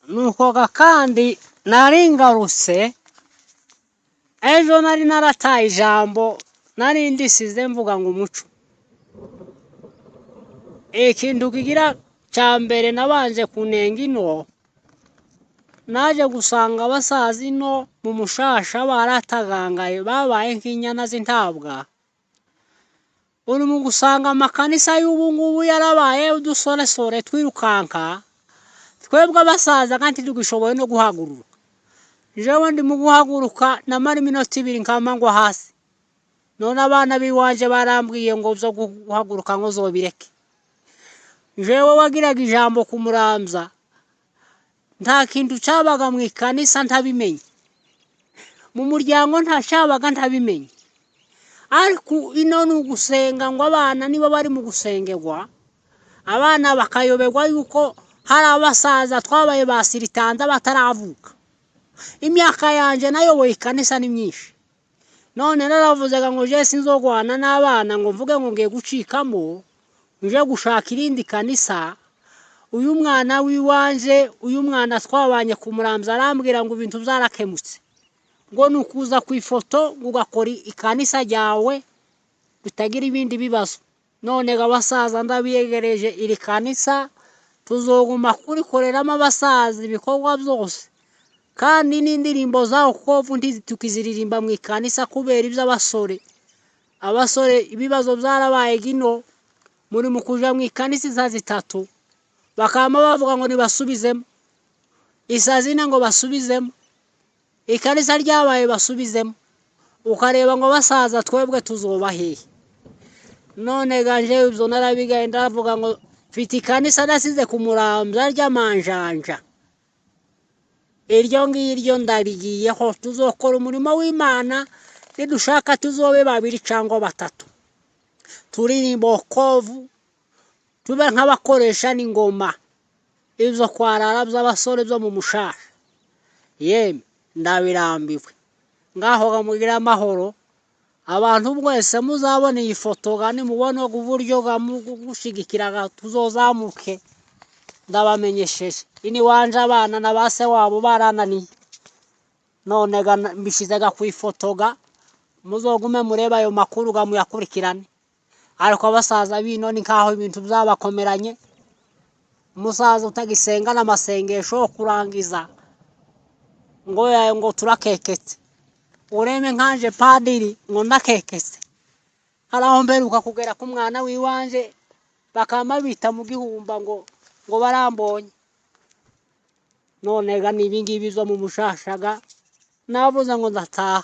nuko kandi nari ngarutse ejo nari narataye ijambo nari ndisize mvuga ngo umuco ikintu kigira cya mbere nabanje kunenga ino naje gusanga abasaza ino mu mushasha baratagangaye babaye nk'inyana z'intabwa uri mu gusanga amakanisa y'ubu ngubu yarabaye udusoresore twirukanka twebwe abasaza kandi tugishoboye no guhaguruka jewe ndi mu guhaguruka namara iminota 2 nkamangwa hasi none abana biwanje barambwiye ngo zo guhaguruka ngo zobireke jewe wagiraga ijambo kumuramza nta kintu cyabaga mu ikanisa ntabimenye mu muryango nta cyabaga ntabimenye ariko ino nugusenga ngo abana nibo bari mu gusengerwa abana bakayoberwa yuko hari abasaza twabaye basiritanza bataravuka imyaka yanje nayoboye ikanisa ni myinshi none naravuzaga ngo je sinzogwana n'abana ngo mvuge ngo ngiye gucikamo nje gushaka irindi kanisa uyu mwana wiwanje uyu mwana twabanye kumuramza arambwira ngo ibintu byarakemutse ngo nukuza ku ifoto ugakora ikanisa ryawe bitagira ibindi bibazo none gabasaza ndabiyegereje iri kanisa tuzoguma kurikoreramo abasaza ibikorwa byose kandi n'indirimbo zaho kovu tukiziririmba mu ikanisa kubera iby'abasore ibibazo byarabaye gino muri mu kuja mu ikanisa izazi 3 bakama bavuga ngo nibasubizemo isazina ngo basubizemo ikanisa ryabaye basubizemo ukareba ngo basaza twebwe tuzoba hehe none ganje ibyo narabigaye ndavuga ngo mfite ikanisa nasize kumurambya ry'amanjanja iryo ngiryo ndarigiyeho tuzokora umurimo w'Imana nidushaka tuzobe 2 cyangwa 3 turirimbo kovu tube nk'abakoresha n'ingoma ibyo kwarara by'abasore byo mu mushasha yeme ndabirambiwe ngaho gamugira amahoro abantu mwese muzabona iyi foto gani mubona uburyo gamugushigikiraga tuzozamuke ndabamenyesheje ini wanje abana na base wabo barananiye none mbishizaga ku ifotoga muzogume mureba ayo makuru gamuyakurikirane ariko abasaza bino ni nkaho ibintu byabakomeranye umusaza utagisenga n'amasengesho kurangiza ngo turakeketse ureme nkanje padiri ngo ndakeketse araho mberuka kugera ku mwana wiwanje bakama bita mu gihumba ngo barambonye none ga nibingibi zo mu mushashaga navuze ngo ndataha